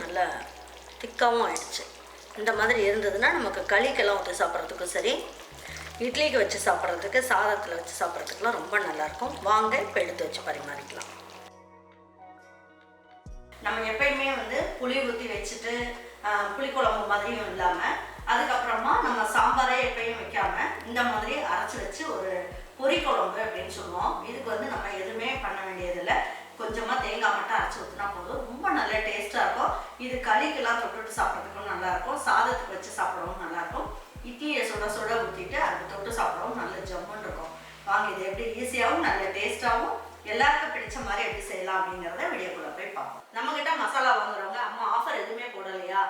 நல்லா திக்காகவும் ஆயிடுச்சு. இந்த மாதிரி இருந்ததுன்னா நமக்கு களிக்கெல்லாம் ஊற்றி சாப்பிட்றதுக்கும் சரி, இட்லிக்கு வச்சு சாப்பிட்றதுக்கு, சாதத்தில் வச்சு சாப்பிட்றதுக்குலாம் ரொம்ப நல்லாயிருக்கும். வாங்க இப்போ எடுத்து வச்சு பரிமாறிக்கலாம். நம்ம எப்பயுமே புளி ஊற்றி வச்சுட்டு புளிக்குழம்பு மாதிரியும் இல்லாமல், அதுக்கப்புறமா நம்ம சாம்பாரே எப்பயும் வைக்காமல் இந்த மாதிரி அரைச்சி வச்சு ஒரு பொரி குழம்பு அப்படின்னு சொல்லுவோம். இதுக்கு நம்ம எதுவுமே பண்ண வேண்டியதில்லை. கொஞ்சமாக தேங்காய் மட்டும் அரைச்சி ஊற்றினா போதும். ரொம்ப நல்ல டேஸ்ட்டாக இருக்கும். இது களிக்கெல்லாம் தொட்டுட்டு சாப்பிட்றதுக்கும் நல்லாயிருக்கும். சாதத்துக்கு வச்சு சாப்பிடவும் நல்லாயிருக்கும். இட்லியை சுட சுட ஊற்றிட்டு அதுக்கு தொட்டு சாப்பிடவும் நல்ல ஜம்முன்னு இருக்கும். வாங்க இது எப்படி ஈஸியாகவும் நல்ல டேஸ்ட்டாகவும் எல்லாருக்கும் பிடிச்ச மாதிரி எப்படி செய்யலாம் அப்படிங்கிறத வீடியோக்குள்ளே போய் பார்ப்போம். நம்மக்கிட்ட மசாலா வாங்குறவங்க அம்மா ஆஃபர் எதுவுமே போடலையா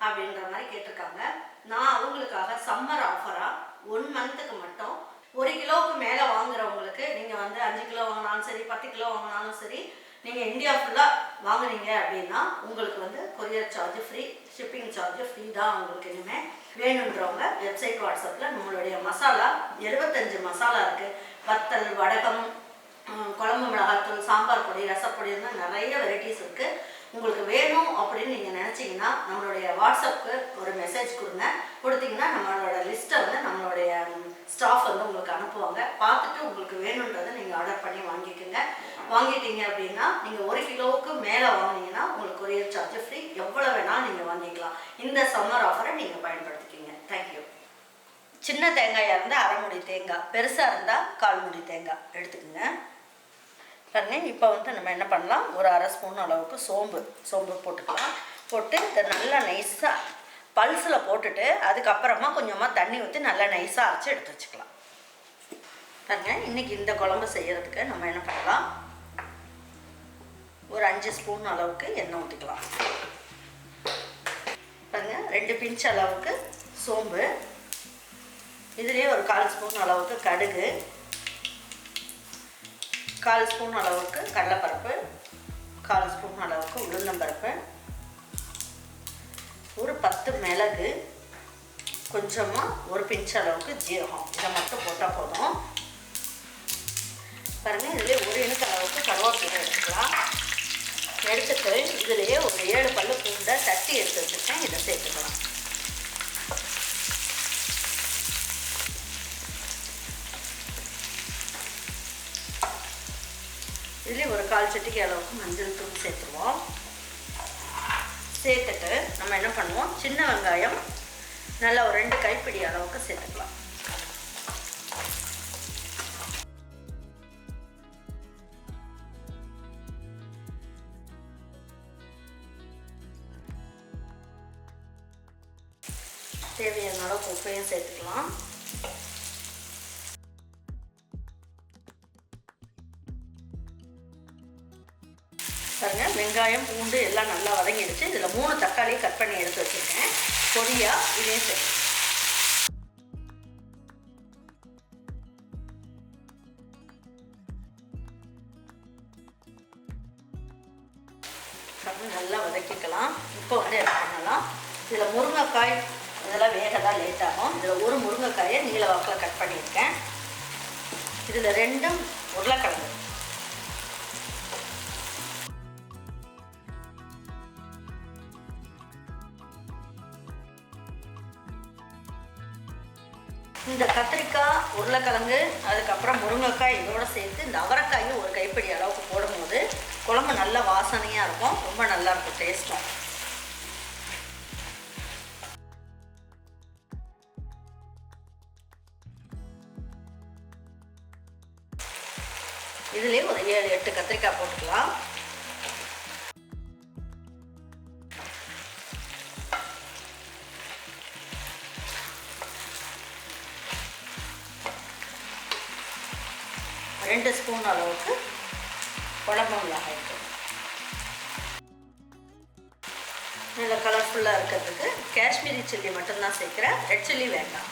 அப்படின்ற மாதிரி கேட்டிருக்காங்க. நான் அவங்களுக்காக சம்மர் ஆஃபராக 1 மந்த்துக்கு மட்டும் 1 கிலோவுக்கு மேலே வாங்குறவங்களுக்கு நீங்கள் 5 கிலோ வாங்கினாலும் சரி, 10 கிலோ வாங்கினாலும் சரி, நீங்கள் இந்தியா ஃபுல்லாக வாங்குனீங்க அப்படின்னா உங்களுக்கு courier charge free, shipping charge free தான். உங்களுக்கு இனிமேல் வேணுன்றவங்க வெப்சைட் வாட்ஸ்அப்பில் நம்மளுடைய மசாலா 75 மசாலா இருக்குது. வத்தல், வடகம், குழம்பு மிளகாய்த்தூள், சாம்பார் பொடி, ரசப்பொடின்னு நிறைய வெரைட்டிஸ் இருக்குது. உங்களுக்கு வேணும் அப்படின்னு நீங்கள் நினச்சிங்கன்னா நம்மளுடைய வாட்ஸ்அப்புக்கு ஒரு மெசேஜ் கொடுத்தீங்கன்னா நம்மளோட லிஸ்ட்டை நம்மளுடைய ஸ்டாஃப் உங்களுக்கு அனுப்புவாங்க. பார்த்துட்டு உங்களுக்கு வேணுன்றதை நீங்கள் ஆர்டர் பண்ணி வாங்கிக்கோங்க. வாங்கிட்டீங்க அப்படின்னா நீங்கள் 1 கிலோவுக்கு மேலே வாங்கினீங்கன்னா உங்களுக்கு கொரியர் சார்ஜ் ஃப்ரீ. எவ்வளோ வேணாலும் நீங்கள் வாங்கிக்கலாம். இந்த சம்மர் ஆஃபரை நீங்கள் பயன்படுத்திக்கிங்க. தேங்க்யூ. சின்ன தேங்காயாக இருந்தால் 1/2 முடி தேங்காய், பெருசாக இருந்தால் 1/4 முடி தேங்காய் எடுத்துக்கோங்க. பாருங்க, இப்போ நம்ம என்ன பண்ணலாம், ஒரு 1/2 ஸ்பூன் அளவுக்கு சோம்பு போட்டுக்கலாம். போட்டு இதை நல்லா நைஸாக பல்ஸில் போட்டுட்டு அதுக்கப்புறமா கொஞ்சமாக தண்ணி ஊற்றி நல்லா நைஸாக அரைச்சி எடுத்து வச்சுக்கலாம். பாருங்க, இன்றைக்கி இந்த குழம்பு செய்கிறதுக்கு நம்ம என்ன பண்ணலாம், ஒரு 5 ஸ்பூன் அளவுக்கு எண்ணெய் ஊற்றிக்கலாம். பாருங்க, 2 பிஞ்ச் அளவுக்கு சோம்பு, இதுலேயே ஒரு 1/4 ஸ்பூன் அளவுக்கு கடுகு, 1/4 ஸ்பூன் அளவுக்கு கடலைப்பருப்பு, 1/4 ஸ்பூன் அளவுக்கு உளுந்தம்பருப்பு, ஒரு 10 மிளகு, கொஞ்சமாக ஒரு பிஞ்ச் அளவுக்கு ஜீரகம். இதை மட்டும் போட்டால் போதும். பாருங்கள், இதிலே ஒரு இனுக்கு அளவுக்கு கருவேப்பிலை எடுத்துக்கலாம். எடுத்துட்டு இதிலேயே ஒரு 7 பல்லு பூண்டை தட்டி எடுத்து வச்சுருக்கேன். இதை சேர்த்துக்கலாம். இதுலேயே ஒரு 1/4 சிட்டிகை அளவுக்கு மஞ்சள் தூள் சேர்த்துருவோம். சேர்த்துட்டு நம்ம என்ன பண்ணுவோம், சின்ன வெங்காயம் நல்லா ஒரு 2 கைப்பிடி அளவுக்கு சேர்த்துக்கலாம். தேவையான அளவுக்கு உப்பையும் சேர்த்துக்கலாம். பாருங்க, வெங்காயம் பூண்டு எல்லாம் நல்லா வதங்கிடுச்சு. இதில் 3 தக்காளி கட் பண்ணி எடுத்து வச்சுருக்கேன். பொடியாக இதையும் சேர்த்து நல்லா வதக்கிக்கலாம். இப்போ என்ன பண்ணலாம், இதில் முருங்கைக்காய் இதெல்லாம் வேக தான் லேட் ஆகும். இதில் ஒரு முருங்கைக்காயை நீல வாக்கில் கட் பண்ணியிருக்கேன். இதில் 2 உருளைக்கிழங்கு, இந்த கத்திரிக்காய், உருளைக்கிழங்கு, அதுக்கப்புறம் முருங்கைக்காய் இதோடு சேர்த்து இந்த அவரைக்காயும் ஒரு கைப்பிடி அளவுக்கு போடும்போது குழம்பு நல்ல வாசனையாக இருக்கும். ரொம்ப நல்லாயிருக்கும் டேஸ்ட்டும். இதுலேயே ஒரு 7-8 கத்திரிக்காய் போட்டுக்கலாம். ரெண்டு ஸ்பூன் அளவுக்கு குழம்பு மிளகாய் தூள். நல்ல கலர்ஃபுல்லாக இருக்கிறதுக்கு காஷ்மீரி சில்லி மட்டும்தான் சேர்க்குறேன். ரெட் சில்லி வேண்டாம்.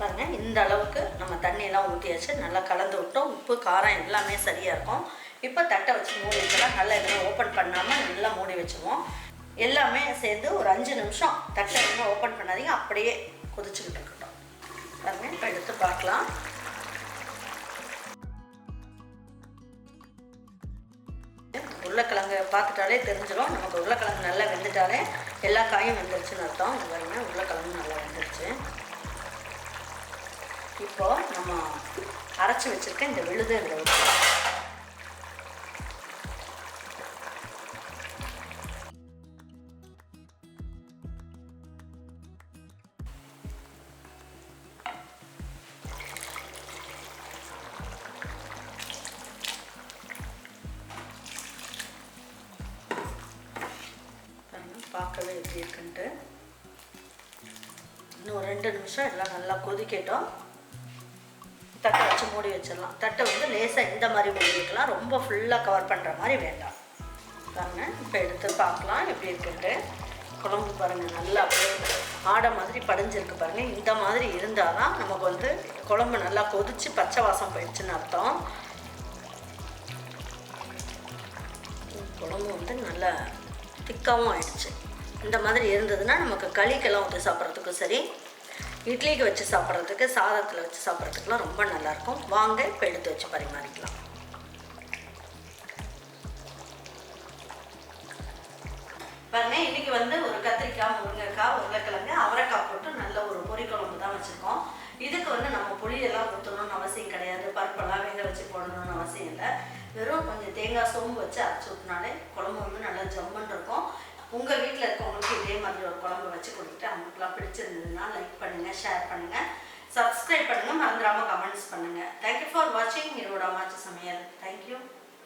பாருங்க, இந்த அளவுக்கு நம்ம தண்ணி தண்ணியெல்லாம் ஊற்றியாச்சு. நல்லா கலந்து விட்டோம். உப்பு காரம் எல்லாமே சரியாக இருக்கும். இப்போ தட்டை வச்சு மூடி வச்சலாம். நல்லா எதுவும் ஓப்பன் பண்ணாமல் நல்லா மூடி வச்சுருவோம். எல்லாமே சேர்ந்து ஒரு 5 நிமிஷம் தட்டை எதுவும் ஓப்பன் பண்ணாதீங்க, அப்படியே கொதிச்சுக்கிட்டு இருக்கட்டும். பாருங்க, இப்போ எடுத்து பார்க்கலாம். உருளைக்கிழங்கு பார்த்துட்டாலே தெரிஞ்சிடும். நமக்கு உருளைக்கிழங்கு நல்லா வெந்துட்டாலே எல்லா காயும் வெந்துருச்சுன்னு அர்த்தம். பாருங்க, உருளைக்கிழங்கு நல்லா வெந்துருச்சு. இப்போ நம்ம அரைச்சி வச்சிருக்க இந்த விழுது இதில் ஊற்றலாம். பார்க்கவே எப்படி இருக்குன்ட்டு இன்னும் 2 நிமிஷம் எல்லாம் நல்லா கொதிக்கட்டும். தட்டை வச்சு மூடி வச்சிடலாம். தட்டை வந்து லேசாக இந்த மாதிரி மூடி வைக்கலாம், ரொம்ப ஃபுல்லாக கவர் பண்ணுற மாதிரி வேண்டாம். பாருங்க, இப்போ எடுத்து பார்க்கலாம் எப்படி இருக்குன்ட்டு. குழம்பு பாருங்கள், நல்லா அப்படியே ஆடை மாதிரி படிஞ்சிருக்கு பாருங்கள். இந்த மாதிரி இருந்தால் தான் நமக்கு வந்து குழம்பு நல்லா கொதித்து பச்சை வாசம் போயிடுச்சுன்னு அர்த்தம். குழம்பு வந்து நல்லா திக்காகவும் ஆயிடுச்சு. இந்த மாதிரி இருந்ததுன்னா நமக்கு களிக்கெல்லாம் ஊற்றி சாப்பிட்றதுக்கும் சரி, இட்லிக்கு வச்சு சாப்பிட்றதுக்கு, சாதத்தில் வச்சு சாப்பிட்றதுக்குலாம் ரொம்ப நல்லாயிருக்கும். வாங்க இப்போ எடுத்து வச்சு பரிமாறிக்கலாம். பாருங்க, இன்றைக்கி வந்து ஒரு கத்திரிக்காய், முருங்கைக்காய், உருளைக்கிழங்கு, அவரைக்காய் போட்டு நல்ல ஒரு பொரிக்குழம்பு தான் வச்சுருக்கோம். இதுக்கு வந்து நம்ம புளியெல்லாம் ஊற்றணும்னு அவசியம் கிடையாது, பருப்பெல்லாம் வேக வச்சு போடணும்னு அவசியம் இல்லை. வெறும் கொஞ்சம் தேங்காய் சோம்பு வச்சு அரைச்சி ஊற்றினாலே குழம்பு வந்து நல்லா ஜம்முன்னு இருக்கும். உங்கள் வீட்டில் இருக்கவங்களுக்கு இதே மாதிரி ஒரு குழம்பு வச்சு கொடுத்துட்டு அவங்களுக்குலாம் பிடிச்சிருந்ததுன்னா லைக் பண்ணுங்கள், ஷேர் பண்ணுங்கள், சப்ஸ்கிரைப் பண்ணுங்கள், மறந்துடாமல் கமெண்ட்ஸ் பண்ணுங்கள். தேங்க்யூ ஃபார் வாட்சிங் ஈரோடு அம்மாச்சி சமையல். தேங்க்யூ.